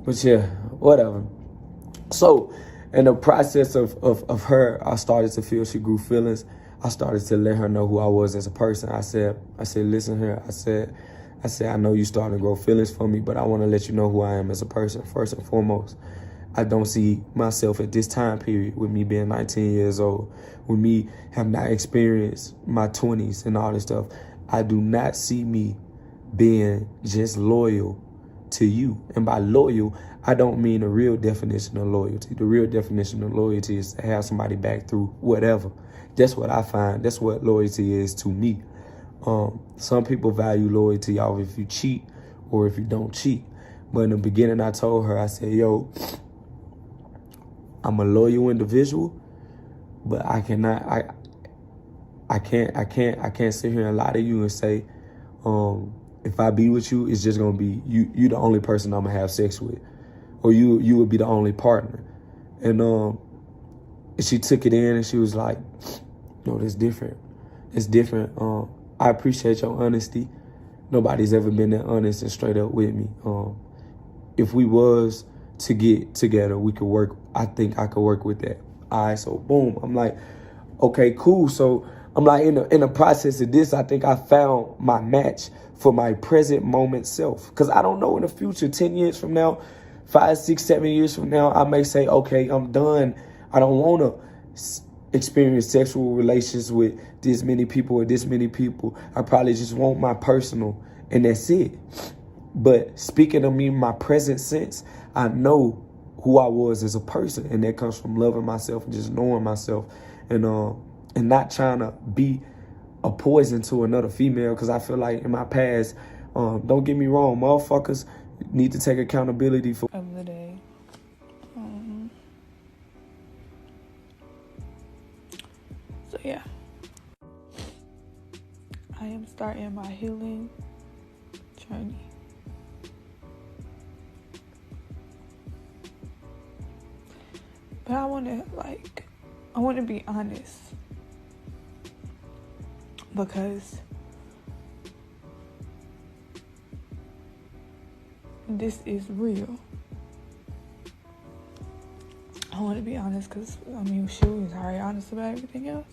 But yeah, whatever. So in the process of her, I started to feel she grew feelings. I started to let her know who I was as a person. I said, listen here. I said, I know you starting to grow feelings for me, but I want to let you know who I am as a person, first and foremost. I don't see myself at this time period, with me being 19 years old, with me have not experienced my 20s and all this stuff. I do not see me being just loyal to you. And by loyal, I don't mean the real definition of loyalty. The real definition of loyalty is to have somebody back through whatever. That's what I find. That's what loyalty is to me. Some people value loyalty off if you cheat or if you don't cheat. But in the beginning, I told her, I said, yo, I'm a loyal individual, but I can't sit here and lie to you and say, if I be with you, it's just gonna be you the only person I'm gonna have sex with, or you would be the only partner. And she took it in and she was like, no, that's different. It's different. I appreciate your honesty. Nobody's ever been that honest and straight up with me. If we was to get together, we could work. I think I could work with that. All right, so boom. I'm like, okay, cool. So I'm like, in the process of this, I think I found my match for my present moment self. Because I don't know in the future, 10 years from now, 5, 6, 7 years from now, I may say, okay, I'm done. I don't want to experience sexual relations with this many people or this many people. I probably just want my personal, and that's it. But speaking of me, my present sense, I know who I was as a person, and that comes from loving myself and just knowing myself, and not trying to be a poison to another female. Because I feel like in my past, don't get me wrong, motherfuckers need to take accountability for of the day. So yeah, I am starting my healing journey. But I want to be honest, because this is real. I want to be honest because, I mean, she was already honest about everything else.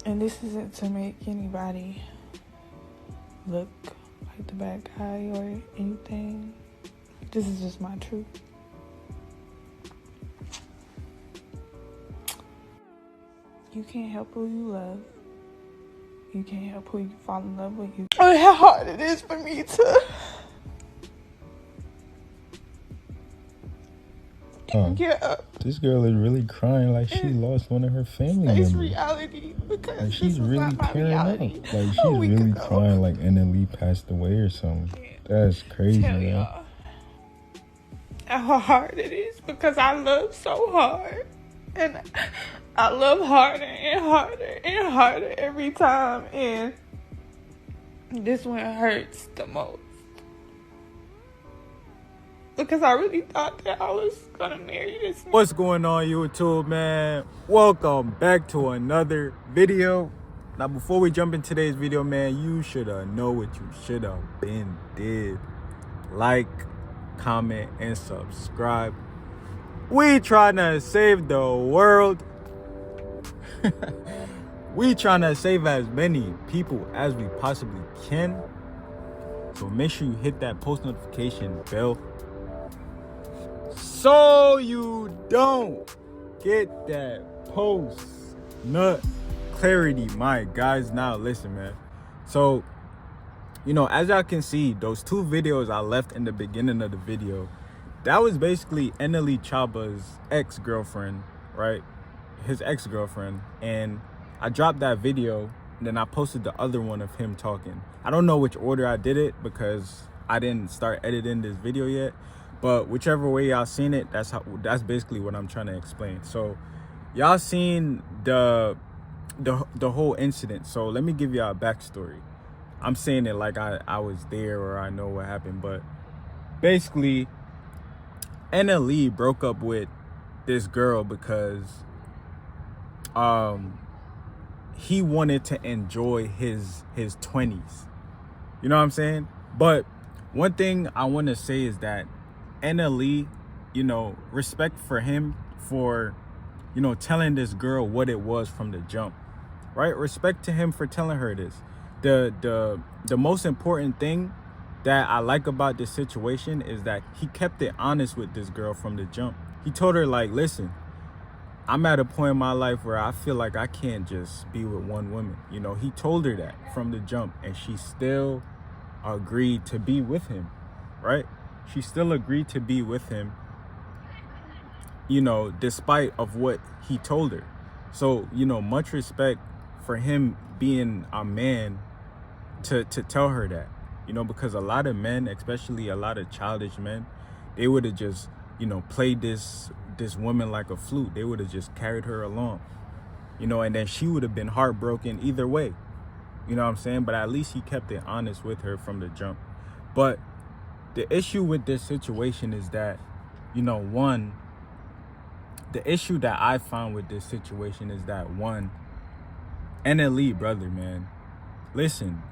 And this isn't to make anybody look like the bad guy or anything. This is just my truth. You can't help who you love. You can't help who you fall in love with. Oh, how hard it is for me to get up. This girl is really crying like she lost one of her family members. It's reality, because like she's really tearing up. Like she's really ago. crying like NLE passed away or something. That's crazy, man. How hard it is, because I love so hard, and I love harder and harder and harder every time, and this one hurts the most. Because I really thought that I was gonna marry this man. What's going on, YouTube, man? Welcome back to another video. Now, before we jump in today's video, man, you should know what you should have been did. Like, comment, and subscribe. We trying to save the world. We trying to save as many people as we possibly can. So make sure you hit that post notification bell, so you don't get that post nut clarity, my guys. Now listen, man. So, you know, as y'all can see, those 2 videos I left in the beginning of the video, that was basically NLE Choppa's ex-girlfriend, right? His ex-girlfriend. And I dropped that video, and then I posted the other one of him talking. I don't know which order I did it, because I didn't start editing this video yet. But whichever way y'all seen it, that's basically what I'm trying to explain. So y'all seen the whole incident. So let me give y'all a backstory. I'm saying it like I was there or I know what happened, but basically NLE broke up with this girl because he wanted to enjoy his 20s. You know what I'm saying? But one thing I want to say is that NLE, you know, respect for him for, you know, telling this girl what it was from the jump, right? Respect to him for telling her this. The most important thing that I like about this situation is that he kept it honest with this girl from the jump. He told her, like, listen, I'm at a point in my life where I feel like I can't just be with one woman. You know, he told her that from the jump, and she still agreed to be with him, right? She still agreed to be with him, you know, despite of what he told her. So, you know, much respect for him being a man to tell her that, you know, because a lot of men, especially a lot of childish men, they would have just, you know, played this woman like a flute. They would have just carried her along, you know, and then she would have been heartbroken either way. You know what I'm saying? But at least he kept it honest with her from the jump. But the issue with this situation is that, you know, the issue that I found with this situation is that, one, NLE, brother, man, listen,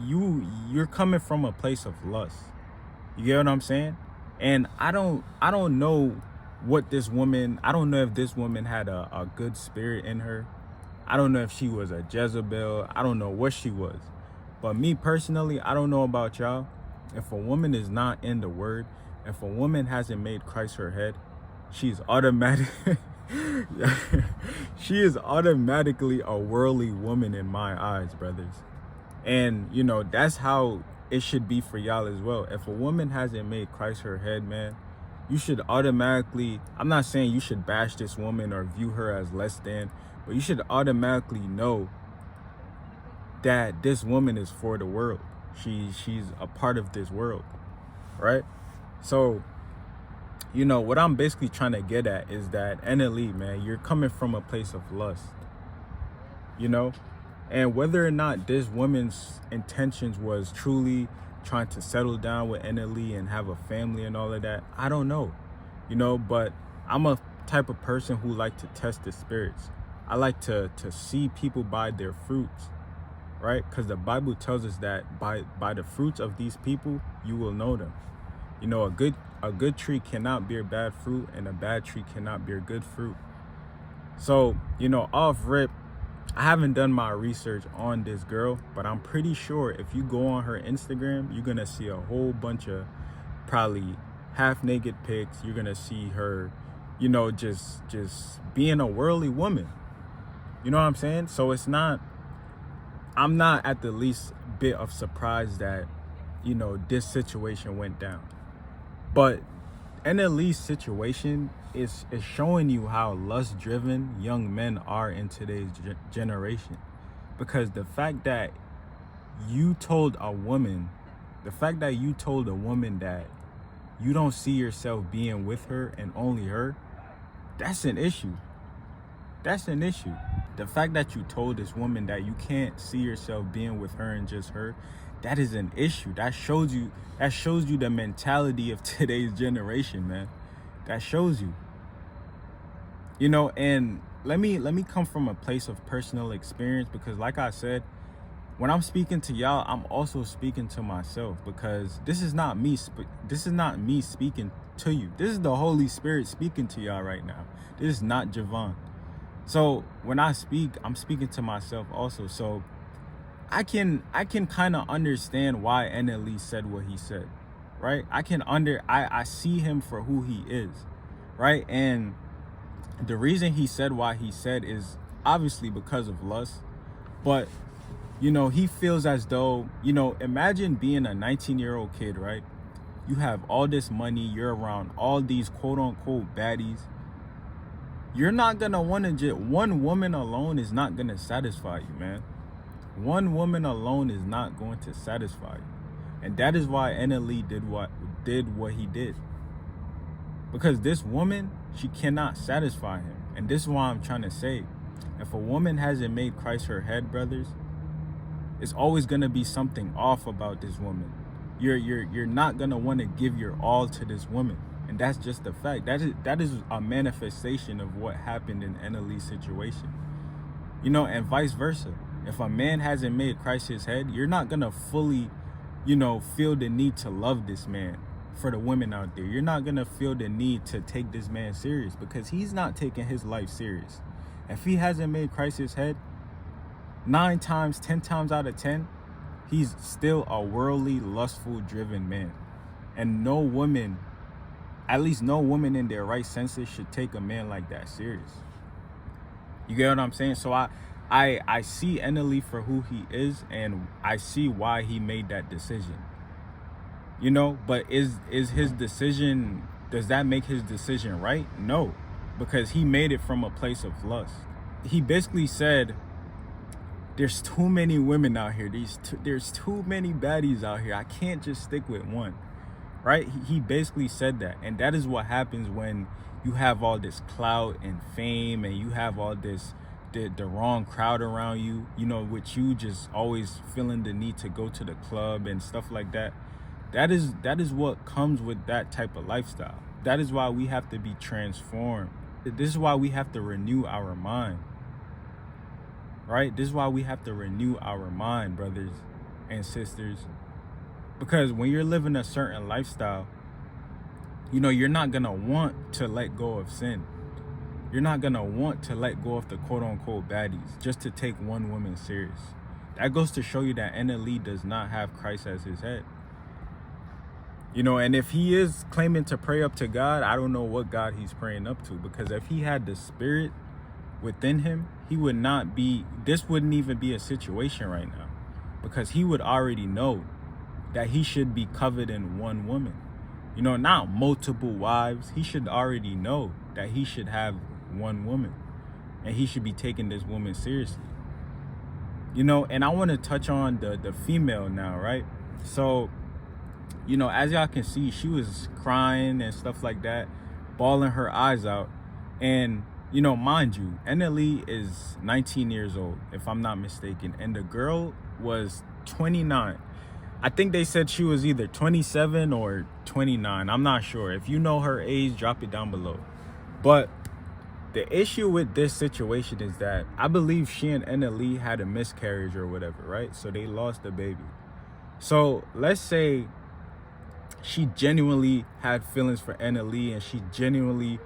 you're coming from a place of lust. You get what I'm saying? And I don't know what this woman, I don't know if this woman had a good spirit in her. I don't know if she was a Jezebel. I don't know what she was. But me personally, I don't know about y'all. If a woman is not in the word, if a woman hasn't made Christ her head, she's automatic. She is automatically a worldly woman in my eyes, brothers. And, you know, that's how it should be for y'all as well. If a woman hasn't made Christ her head, man, you should automatically, I'm not saying you should bash this woman or view her as less than, but you should automatically know that this woman is for the world. She's a part of this world, right? So, you know, what I'm basically trying to get at is that NLE, man, you're coming from a place of lust, you know? And whether or not this woman's intentions was truly trying to settle down with NLE and have a family and all of that, I don't know, you know? But I'm a type of person who like to test the spirits. I like to see people by their fruits, right? Because the Bible tells us that by the fruits of these people, you will know them. You know, a good tree cannot bear bad fruit, and a bad tree cannot bear good fruit. So, you know, off rip, I haven't done my research on this girl, but I'm pretty sure if you go on her Instagram, you're gonna see a whole bunch of probably half-naked pics. You're gonna see her, you know, just being a worldly woman. You know what I'm saying? So I'm not at the least bit of surprise that, you know, this situation went down. But NLE's situation is showing you how lust-driven young men are in today's generation. Because the fact that you told a woman that you don't see yourself being with her and only her, that's an issue. That's an issue. The fact that you told this woman that you can't see yourself being with her and just her, that is an issue. That shows you the mentality of today's generation, man. That shows you. You know, and let me come from a place of personal experience, because like I said, when I'm speaking to y'all, I'm also speaking to myself, because this is not me speaking to you. This is the Holy Spirit speaking to y'all right now. This is not Javaughn. So when I speak, I'm speaking to myself also. So I can kind of understand why NLE said what he said, right? I see him for who he is, right? And the reason he said why he said is obviously because of lust. But, you know, he feels as though, you know, imagine being a 19-year-old kid, right? You have all this money, you're around all these quote-unquote baddies. You're not gonna want to one woman alone is not gonna satisfy you, man. One woman alone is not going to satisfy you. And that is why NLE did what he did. Because this woman, she cannot satisfy him. And this is why I'm trying to say, if a woman hasn't made Christ her head, brothers, it's always gonna be something off about this woman. You're not gonna want to give your all to this woman. And that's just the fact. That is a manifestation of what happened in NLE's situation. You know, and vice versa. If a man hasn't made Christ his head, you're not gonna fully feel the need to love this man. For the women out there, you're not gonna feel the need to take this man serious because he's not taking his life serious. If he hasn't made Christ his head, 10 times out of 10, he's still a worldly, lustful, driven man. And no woman, at least no woman in their right senses, should take a man like that serious. You get what I'm saying? So I see NLE for who he is, and I see why he made that decision. But is his decision, does that make his decision right? No, because he made it from a place of lust. He basically said, there's too many women out here. There's too many baddies out here. I can't just stick with one, right? He basically said that. And that is what happens when you have all this clout and fame, and you have all this, the wrong crowd around you, with you just always feeling the need to go to the club and stuff like that. That is what comes with that type of lifestyle. That is why we have to be transformed. This is why we have to renew our mind. Right? This is why we have to renew our mind, brothers and sisters. Because when you're living a certain lifestyle, you're not going to want to let go of sin. You're not going to want to let go of the quote-unquote baddies just to take one woman serious. That goes to show you that NLE does not have Christ as his head. And if he is claiming to pray up to God, I don't know what God he's praying up to. Because if he had the Spirit within him, he would not be, this wouldn't even be a situation right now. Because he would already know that he should be covered in one woman. Not multiple wives. He should already know that he should have one woman. And he should be taking this woman seriously. And I want to touch on the female now, right? So, as y'all can see, she was crying and stuff like that, bawling her eyes out. And, mind you, NLE is 19 years old, if I'm not mistaken. And the girl was 29. I think they said she was either 27 or 29. I'm not sure. If you know her age, drop it down below. But the issue with this situation is that I believe she and NLE had a miscarriage or whatever, right? So they lost the baby. So let's say she genuinely had feelings for NLE, and she genuinely,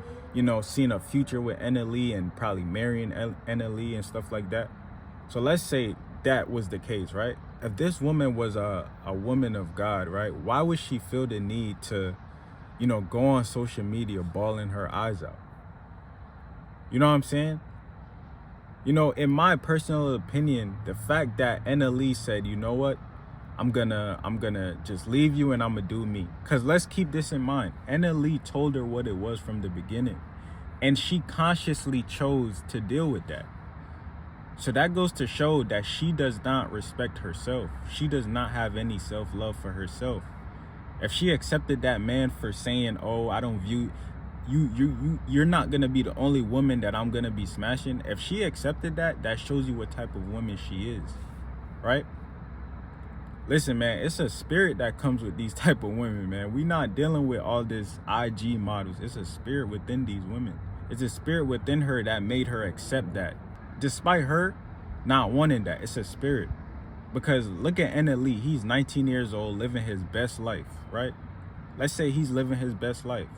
seen a future with NLE and probably marrying NLE and stuff like that. So let's say that was the case, right? If this woman was a woman of God, right, why would she feel the need to, go on social media bawling her eyes out? You know what I'm saying? In my personal opinion, the fact that NLE said, you know what, I'm gonna just leave you and I'm gonna do me. Because let's keep this in mind. NLE told her what it was from the beginning. And she consciously chose to deal with that. So that goes to show that she does not respect herself. She does not have any self-love for herself. If she accepted that man for saying, oh, I don't view... You're not gonna be the only woman that I'm gonna be smashing. If she accepted that, that shows you what type of woman she is. Right? Listen, man, it's a spirit that comes with these type of women, man. We not dealing with all this IG models. It's a spirit within these women. It's a spirit within her that made her accept that. Despite her not wanting that, it's a spirit. Because look at NLE. He's 19 years old, living his best life, right? Let's say he's living his best life.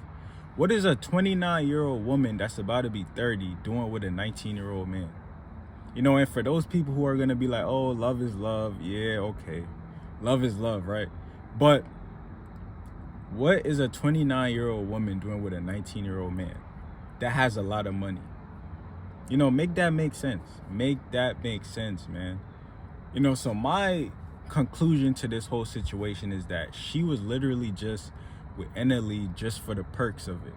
What is a 29-year-old woman that's about to be 30 doing with a 19-year-old man? And for those people who are going to be like, oh, love is love. Yeah, okay. Love is love, right? But what is a 29-year-old woman doing with a 19-year-old man that has a lot of money? Make that make sense. Make that make sense, man. So my conclusion to this whole situation is that she was literally just with NLE just for the perks of it,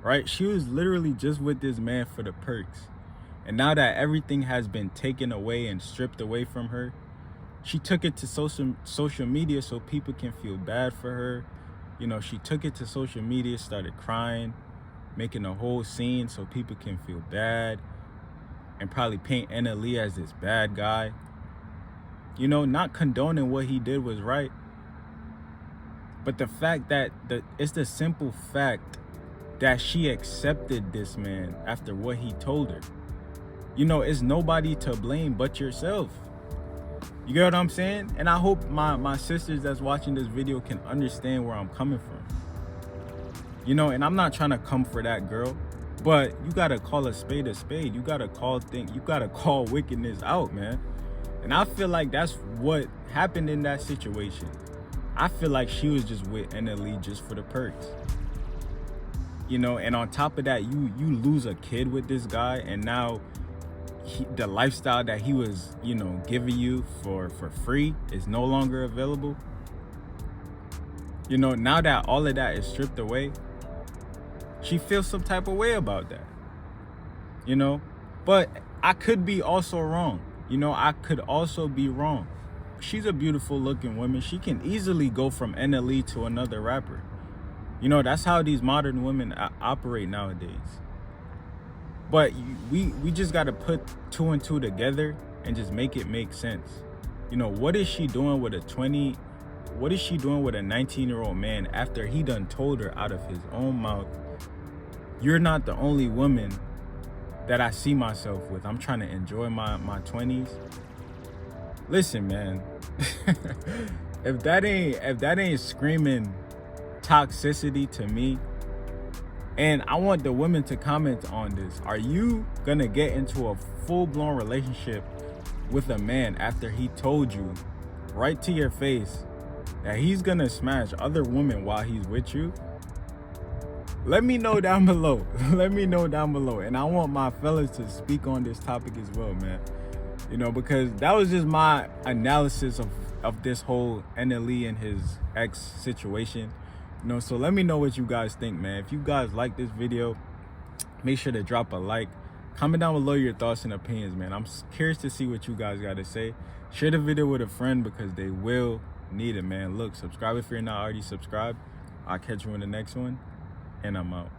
right? She was literally just with this man for the perks. And now that everything has been taken away and stripped away from her, she took it to social media so people can feel bad for her. She took it to social media, started crying, making a whole scene so people can feel bad, and probably paint NLE as this bad guy. Not condoning what he did was right. But the fact that it's the simple fact that she accepted this man after what he told her. It's nobody to blame but yourself. You get what I'm saying? And I hope my sisters that's watching this video can understand where I'm coming from. You know, and I'm not trying to come for that girl, but you gotta call a spade a spade. You gotta call wickedness out, man. And I feel like that's what happened in that situation. I feel like she was just with NLE just for the perks. You know, and on top of that, you lose a kid with this guy, and now the lifestyle that he was, you know, giving you for free is no longer available. You know, now that all of that is stripped away, she feels some type of way about that. You know, but I could be also wrong. You know, I could also be wrong. She's a beautiful looking woman. She can easily go from NLE to another rapper. You know, that's how these modern women operate nowadays. But we just got to put 2 and 2 together and just make it make sense. You know, what is she doing with a 19-year-old man after he done told her out of his own mouth, you're not the only woman that I see myself with. I'm trying to enjoy my 20s. Listen, man. if that ain't screaming toxicity to me, and I want the women to comment on this. Are you gonna get into a full-blown relationship with a man after he told you right to your face that he's gonna smash other women while he's with you? Let me know down below. Let me know down below. And I want my fellas to speak on this topic as well, man. You know, because that was just my analysis of this whole NLE and his ex situation. You know, so let me know what you guys think, man. If you guys like this video, make sure to drop a like. Comment down below your thoughts and opinions, man. I'm curious to see what you guys got to say. Share the video with a friend because they will need it, man. Look, subscribe if you're not already subscribed. I'll catch you in the next one, and I'm out.